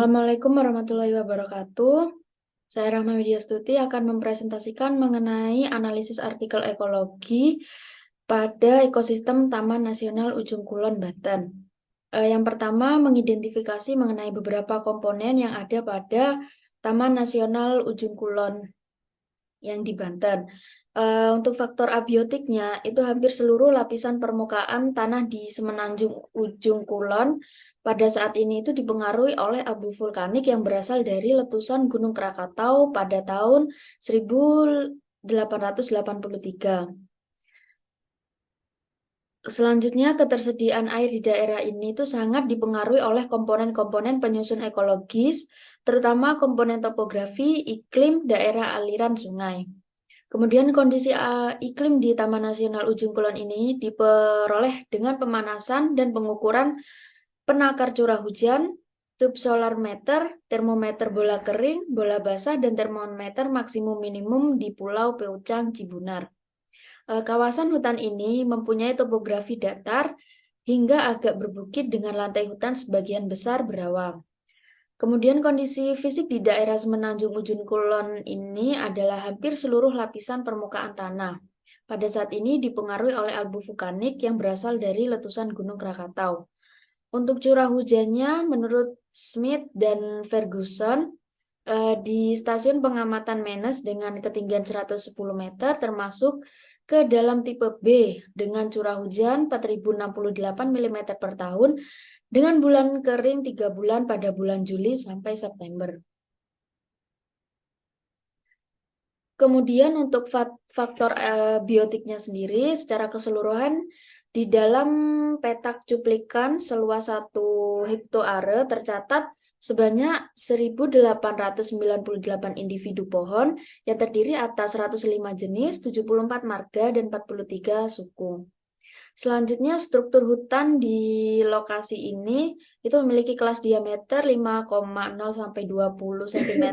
Assalamualaikum warahmatullahi wabarakatuh. Saya Rahma Widyastuti akan mempresentasikan mengenai analisis artikel ekologi pada ekosistem Taman Nasional Ujung Kulon, Banten. Yang pertama, mengidentifikasi mengenai beberapa komponen yang ada pada Taman Nasional Ujung Kulon yang di Banten. Untuk faktor abiotiknya, itu hampir seluruh lapisan permukaan tanah di semenanjung Ujung Kulon pada saat ini itu dipengaruhi oleh abu vulkanik yang berasal dari letusan Gunung Krakatau pada tahun 1883. Selanjutnya, ketersediaan air di daerah ini itu sangat dipengaruhi oleh komponen-komponen penyusun ekologis, terutama komponen topografi, iklim, daerah aliran sungai. Kemudian kondisi iklim di Taman Nasional Ujung Kulon ini diperoleh dengan pemanasan dan pengukuran penakar curah hujan, subsolar meter, termometer bola kering, bola basah, dan termometer maksimum minimum di Pulau Peucang, Cibunar. Kawasan hutan ini mempunyai topografi datar hingga agak berbukit dengan lantai hutan sebagian besar berawa. Kemudian kondisi fisik di daerah semenanjung Ujung Kulon ini adalah hampir seluruh lapisan permukaan tanah. Pada saat ini dipengaruhi oleh abu vulkanik yang berasal dari letusan Gunung Krakatau. Untuk curah hujannya, menurut Smith dan Ferguson, di stasiun pengamatan Menes dengan ketinggian 110 meter termasuk ke dalam tipe B dengan curah hujan 4068 mm per tahun dengan bulan kering 3 bulan pada bulan Juli sampai September. Kemudian untuk faktor biotiknya sendiri secara keseluruhan di dalam petak cuplikan seluas 1 hektare tercatat sebanyak 1.898 individu pohon yang terdiri atas 105 jenis, 74 marga, dan 43 suku. Selanjutnya, struktur hutan di lokasi ini itu memiliki kelas diameter 5,0 sampai 20 cm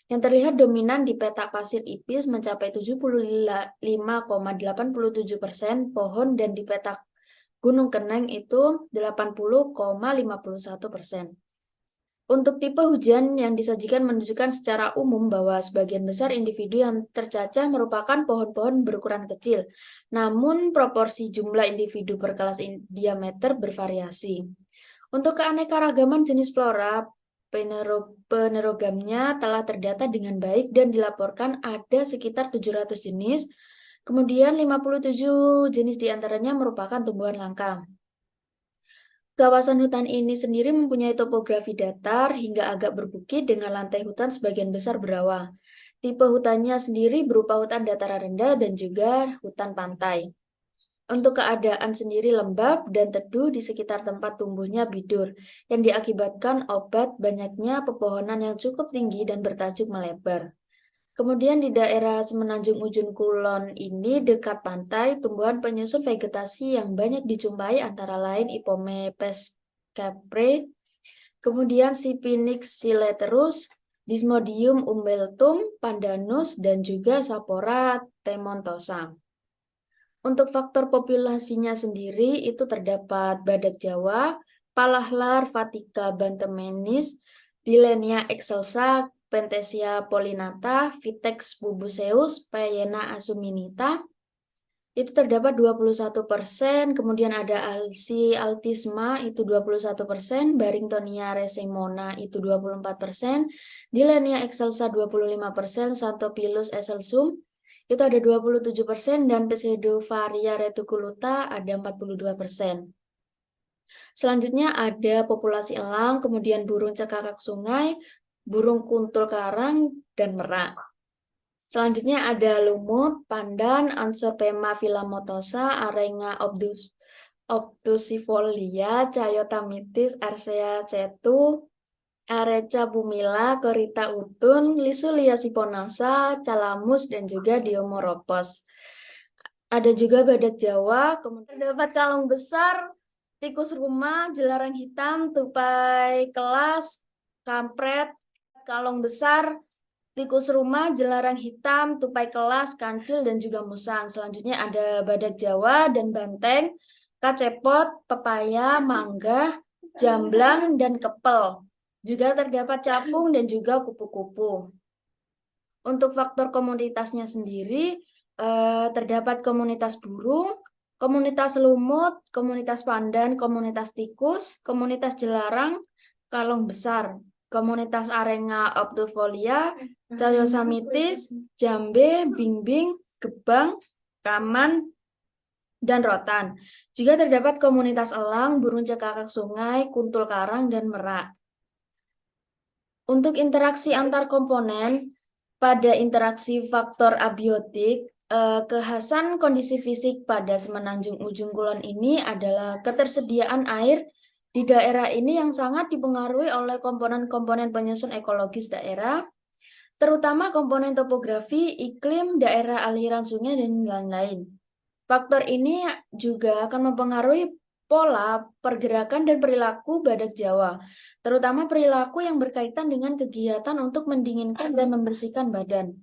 yang terlihat dominan di petak pasir ipis mencapai 75,87% pohon dan di petak Gunung Keneng itu 80,51%. Untuk tipe hujan yang disajikan menunjukkan secara umum bahwa sebagian besar individu yang tercacah merupakan pohon-pohon berukuran kecil, namun proporsi jumlah individu per kelas diameter bervariasi. Untuk keanekaragaman jenis flora, penerogamnya telah terdata dengan baik dan dilaporkan ada sekitar 700 jenis, kemudian 57 jenis diantaranya merupakan tumbuhan langka. Kawasan hutan ini sendiri mempunyai topografi datar hingga agak berbukit dengan lantai hutan sebagian besar berawa. Tipe hutannya sendiri berupa hutan dataran rendah dan juga hutan pantai. Untuk keadaan sendiri lembab dan teduh di sekitar tempat tumbuhnya bidur, yang diakibatkan obat banyaknya pepohonan yang cukup tinggi dan bertajuk melebar. Kemudian di daerah semenanjung Ujung Kulon ini dekat pantai, tumbuhan penyusun vegetasi yang banyak dijumpai antara lain Ipomepes capre, kemudian Sipinix sileterus, Dismodium umbellum, Pandanus, dan juga Sapora temontosa. Untuk faktor populasinya sendiri itu terdapat badak Jawa, Palahlar Vatica bantemenis, Dilenia excelsa, Penthesia pollinata, Vitex bubuseus, Payena asuminita. Itu terdapat 21%, kemudian ada Alsi altisma itu 21%, Barringtonia racemona itu 24%, Dilenia excelsa 25%, Xanthopillus excelsum itu ada 27% dan Pseudovaria reticuluta ada 42%. Selanjutnya ada populasi elang, kemudian burung cekakak sungai, burung kuntul karang, dan merak. Selanjutnya ada lumut, pandan, Anthropema filamotosa, Arenga obtusifolia, Chayotamitis, Arcea cetu, Areca bumila, Korita utun, Lisulia siponasa, Calamus, dan juga Diomoropos. Ada juga badak Jawa, kemudian terdapat kalong besar, tikus rumah, jelarang hitam, tupai kelas, kampret, kalong besar, tikus rumah, jelarang hitam, tupai kelas, kancil, dan juga musang. Selanjutnya ada badak Jawa dan banteng, kacepot, pepaya, mangga, jamblang, dan kepel. Juga terdapat capung dan juga kupu-kupu. Untuk faktor komunitasnya sendiri, terdapat komunitas burung, komunitas lumut, komunitas pandan, komunitas tikus, komunitas jelarang, kalong besar, komunitas arenga obtufolia, Cayosamitis, jambe, bingbing, gebang, kaman, dan rotan. Juga terdapat komunitas elang, burung cekakak sungai, kuntul karang, dan merak. Untuk interaksi antar komponen, pada interaksi faktor abiotik, kekhasan kondisi fisik pada Semenanjung Ujung Kulon ini adalah ketersediaan air di daerah ini yang sangat dipengaruhi oleh komponen-komponen penyusun ekologis daerah, terutama komponen topografi, iklim, daerah aliran sungai, dan lain-lain. Faktor ini juga akan mempengaruhi pola pergerakan dan perilaku badak Jawa, terutama perilaku yang berkaitan dengan kegiatan untuk mendinginkan dan membersihkan badan.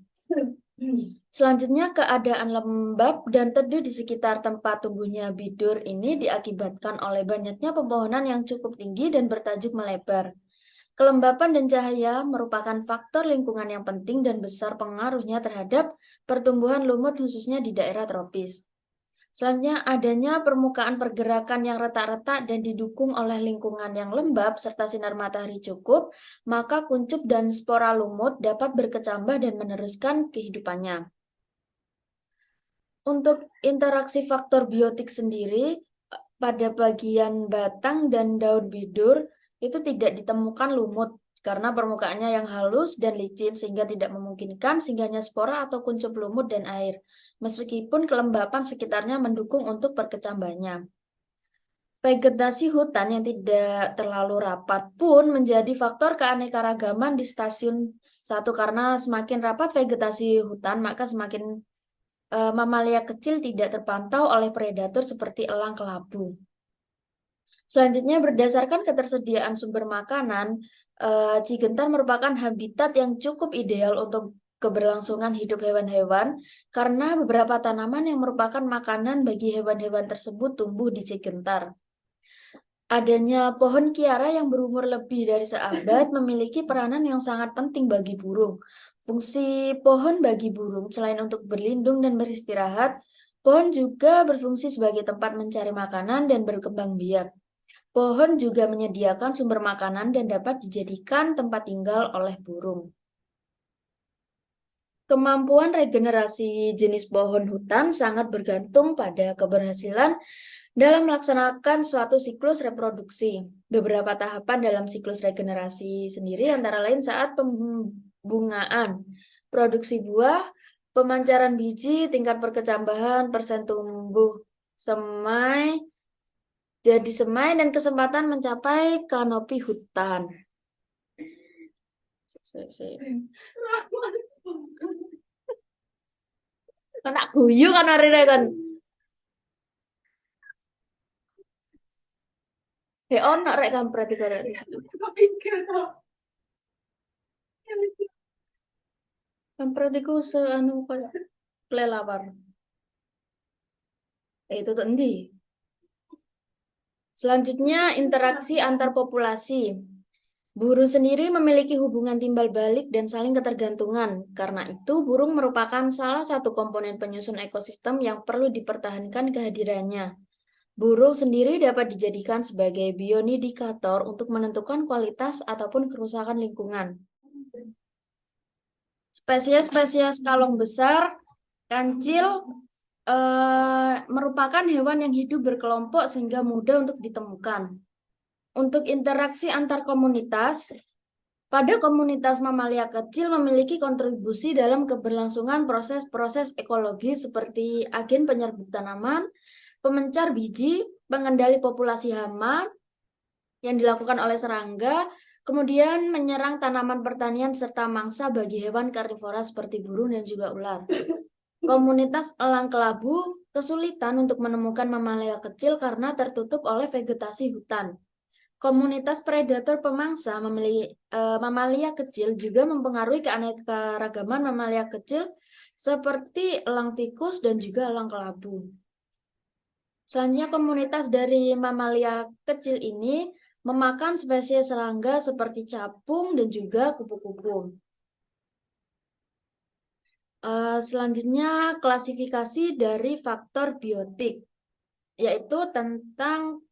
Selanjutnya, keadaan lembab dan teduh di sekitar tempat tumbuhnya bidur ini diakibatkan oleh banyaknya pepohonan yang cukup tinggi dan bertajuk melebar. Kelembapan dan cahaya merupakan faktor lingkungan yang penting dan besar pengaruhnya terhadap pertumbuhan lumut khususnya di daerah tropis. Selanjutnya, adanya permukaan pergerakan yang retak-retak dan didukung oleh lingkungan yang lembab serta sinar matahari cukup, maka kuncup dan spora lumut dapat berkecambah dan meneruskan kehidupannya. Untuk interaksi faktor biotik sendiri, pada bagian batang dan daun bidur itu tidak ditemukan lumut karena permukaannya yang halus dan licin sehingga tidak memungkinkan singgahnya spora atau kuncup lumut dan air, meskipun kelembapan sekitarnya mendukung untuk perkecambahannya. Vegetasi hutan yang tidak terlalu rapat pun menjadi faktor keanekaragaman di stasiun 1 karena semakin rapat vegetasi hutan maka semakin mamalia kecil tidak terpantau oleh predator seperti elang kelabu. Selanjutnya, berdasarkan ketersediaan sumber makanan, Cigentar merupakan habitat yang cukup ideal untuk keberlangsungan hidup hewan-hewan karena beberapa tanaman yang merupakan makanan bagi hewan-hewan tersebut tumbuh di Cigentar. Adanya pohon kiara yang berumur lebih dari seabad memiliki peranan yang sangat penting bagi burung. Fungsi pohon bagi burung selain untuk berlindung dan beristirahat, pohon juga berfungsi sebagai tempat mencari makanan dan berkembang biak. Pohon juga menyediakan sumber makanan dan dapat dijadikan tempat tinggal oleh burung. Kemampuan regenerasi jenis pohon hutan sangat bergantung pada keberhasilan dalam melaksanakan suatu siklus reproduksi. Beberapa tahapan dalam siklus regenerasi sendiri antara lain saat pembungaan, produksi buah, pemancaran biji, tingkat perkecambahan, persen tumbuh semai, jadi semai, dan kesempatan mencapai kanopi hutan. Kena guyu kan hari kan? Ono rek kampret iki rek. Kampret iku seanu kaya kelelawar. Itu tuh endi? Selanjutnya, interaksi antar populasi. Burung sendiri memiliki hubungan timbal balik dan saling ketergantungan. Karena itu, burung merupakan salah satu komponen penyusun ekosistem yang perlu dipertahankan kehadirannya. Burung sendiri dapat dijadikan sebagai bionindikator untuk menentukan kualitas ataupun kerusakan lingkungan. Spesies-spesies kalong besar, kancil, merupakan hewan yang hidup berkelompok sehingga mudah untuk ditemukan. Untuk interaksi antar komunitas, pada komunitas mamalia kecil memiliki kontribusi dalam keberlangsungan proses-proses ekologis seperti agen penyerbuk tanaman, pemencar biji, pengendali populasi hama yang dilakukan oleh serangga, kemudian menyerang tanaman pertanian serta mangsa bagi hewan karnivora seperti burung dan juga ular. Komunitas elang kelabu kesulitan untuk menemukan mamalia kecil karena tertutup oleh vegetasi hutan. Komunitas predator pemangsa mamalia kecil juga mempengaruhi keanekaragaman mamalia kecil seperti elang tikus dan juga elang kelabu. Selanjutnya, komunitas dari mamalia kecil ini memakan spesies serangga seperti capung dan juga kupu-kupu. Selanjutnya, klasifikasi dari faktor biotik, yaitu tentang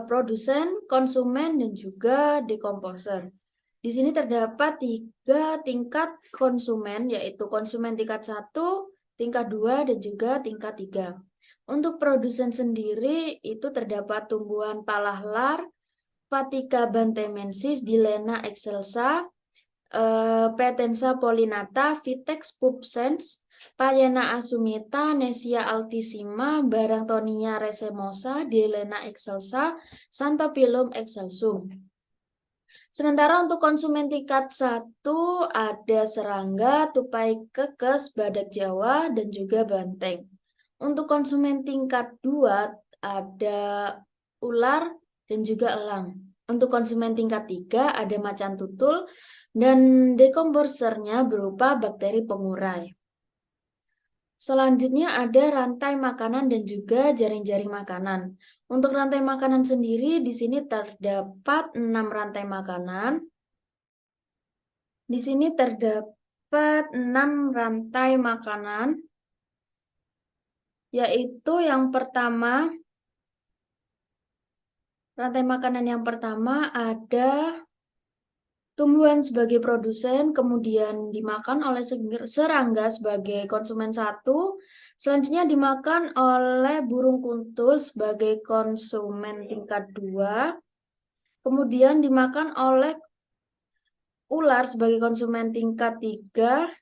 produsen, konsumen, dan juga dekomposer. Di sini terdapat 3 tingkat konsumen, yaitu konsumen tingkat 1, tingkat 2, dan juga tingkat 3. Untuk produsen sendiri, itu terdapat tumbuhan palahlar, Fatica bantemensis, Dilena excelsa, Petensa pollinata, Vitex pubescens, Payena asumita, Nesia altissima, Barangtonia racemosa, Dilena excelsa, Xanthophyllum excelsum. Sementara untuk konsumen tingkat 1 ada serangga, tupai kekes, badak Jawa, dan juga banteng. Untuk konsumen tingkat 2 ada ular dan juga elang. Untuk konsumen tingkat 3 ada macan tutul dan dekomposernya berupa bakteri pengurai. Selanjutnya ada rantai makanan dan juga jaring-jaring makanan. Untuk rantai makanan sendiri di sini terdapat 6 rantai makanan. Di sini terdapat 6 rantai makanan, yaitu yang pertama, rantai makanan yang pertama ada tumbuhan sebagai produsen, kemudian dimakan oleh serangga sebagai konsumen 1, selanjutnya dimakan oleh burung kuntul sebagai konsumen tingkat 2, kemudian dimakan oleh ular sebagai konsumen tingkat 3,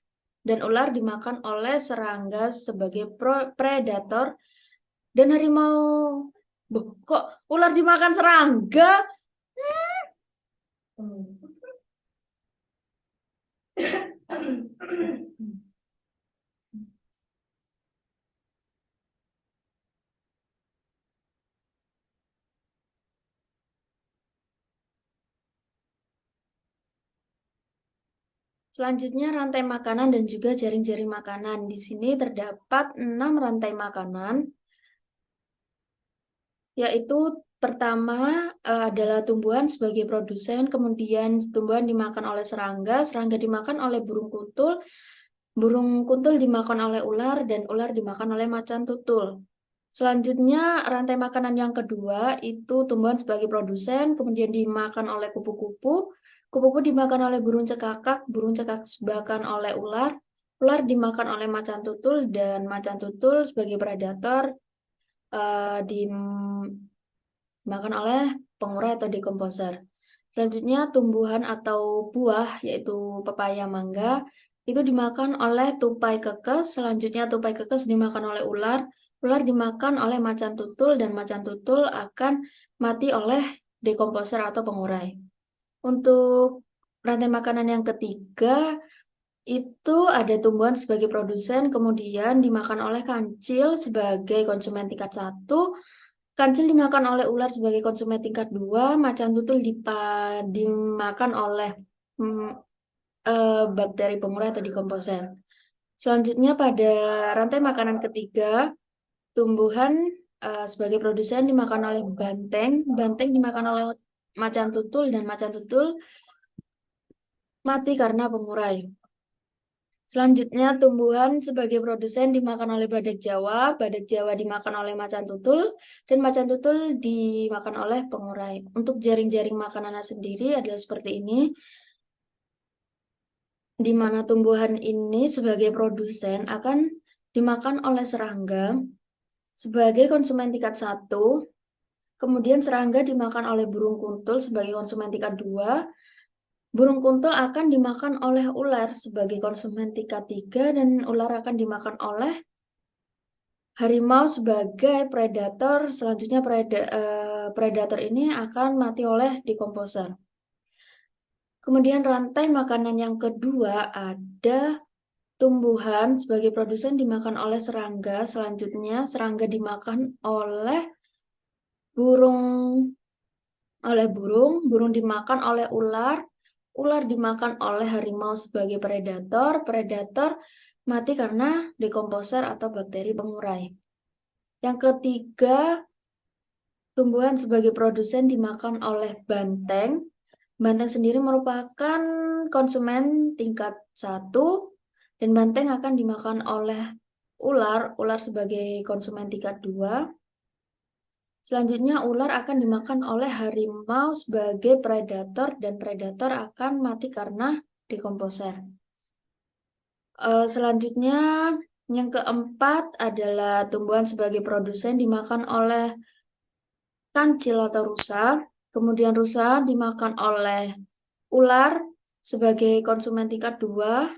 dan ular dimakan oleh serangga sebagai predator, dan harimau. Kok ular dimakan serangga? Selanjutnya rantai makanan dan juga jaring-jaring makanan. Di sini terdapat 6 rantai makanan, yaitu pertama adalah tumbuhan sebagai produsen, kemudian tumbuhan dimakan oleh serangga, serangga dimakan oleh burung kuntul dimakan oleh ular, dan ular dimakan oleh macan tutul. Selanjutnya rantai makanan yang kedua itu tumbuhan sebagai produsen, kemudian dimakan oleh kupu-kupu, kupu-kupu dimakan oleh burung cekakak dimakan oleh ular, ular dimakan oleh macan tutul, dan macan tutul sebagai predator dimakan oleh pengurai atau dekomposer. Selanjutnya tumbuhan atau buah yaitu pepaya, mangga itu dimakan oleh tupai kekes. Selanjutnya tupai kekes dimakan oleh ular, ular dimakan oleh macan tutul, dan macan tutul akan mati oleh dekomposer atau pengurai. Untuk rantai makanan yang ketiga itu ada tumbuhan sebagai produsen, kemudian dimakan oleh kancil sebagai konsumen tingkat 1, kancil dimakan oleh ular sebagai konsumen tingkat 2, macan tutul dimakan oleh bakteri pengurai atau dekomposer. Selanjutnya pada rantai makanan ketiga, tumbuhan sebagai produsen dimakan oleh banteng, banteng dimakan oleh macan tutul, dan macan tutul mati karena pengurai. Selanjutnya tumbuhan sebagai produsen dimakan oleh badak Jawa dimakan oleh macan tutul, dan macan tutul dimakan oleh pengurai. Untuk jaring-jaring makanannya sendiri adalah seperti ini, di mana tumbuhan ini sebagai produsen akan dimakan oleh serangga sebagai konsumen tingkat 1, kemudian serangga dimakan oleh burung kuntul sebagai konsumen tingkat 2, burung kuntul akan dimakan oleh ular sebagai konsumen tingkat 3, dan ular akan dimakan oleh harimau sebagai predator. Selanjutnya predator ini akan mati oleh dekomposer. Kemudian rantai makanan yang kedua ada tumbuhan sebagai produsen dimakan oleh serangga. Selanjutnya serangga dimakan oleh burung burung dimakan oleh ular, ular dimakan oleh harimau sebagai predator, predator mati karena dekomposer atau bakteri pengurai. Yang ketiga, tumbuhan sebagai produsen dimakan oleh banteng. Banteng sendiri merupakan konsumen tingkat 1 dan banteng akan dimakan oleh ular sebagai konsumen tingkat 2. Selanjutnya ular akan dimakan oleh harimau sebagai predator dan predator akan mati karena dekomposer. Selanjutnya yang keempat adalah tumbuhan sebagai produsen dimakan oleh kancil atau rusa. Kemudian rusa dimakan oleh ular sebagai konsumen tingkat 2.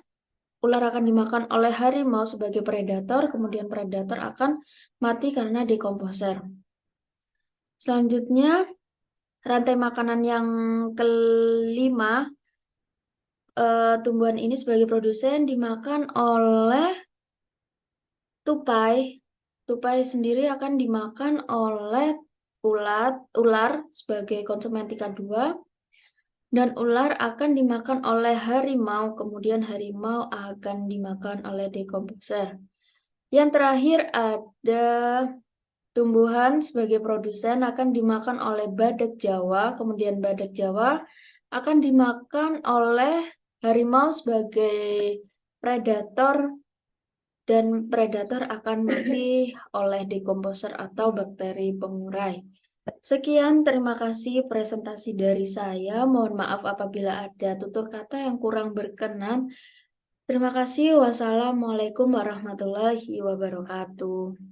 Ular akan dimakan oleh harimau sebagai predator, kemudian predator akan mati karena dekomposer. Selanjutnya, rantai makanan yang kelima, tumbuhan ini sebagai produsen dimakan oleh tupai. Tupai sendiri akan dimakan oleh ular sebagai konsumen tingkat 2. Dan ular akan dimakan oleh harimau, kemudian harimau akan dimakan oleh dekomposer. Yang terakhir ada tumbuhan sebagai produsen akan dimakan oleh badak Jawa, kemudian badak Jawa akan dimakan oleh harimau sebagai predator dan predator akan mati oleh dekomposer atau bakteri pengurai. Sekian, terima kasih presentasi dari saya. Mohon maaf apabila ada tutur kata yang kurang berkenan. Terima kasih. Wassalamualaikum warahmatullahi wabarakatuh.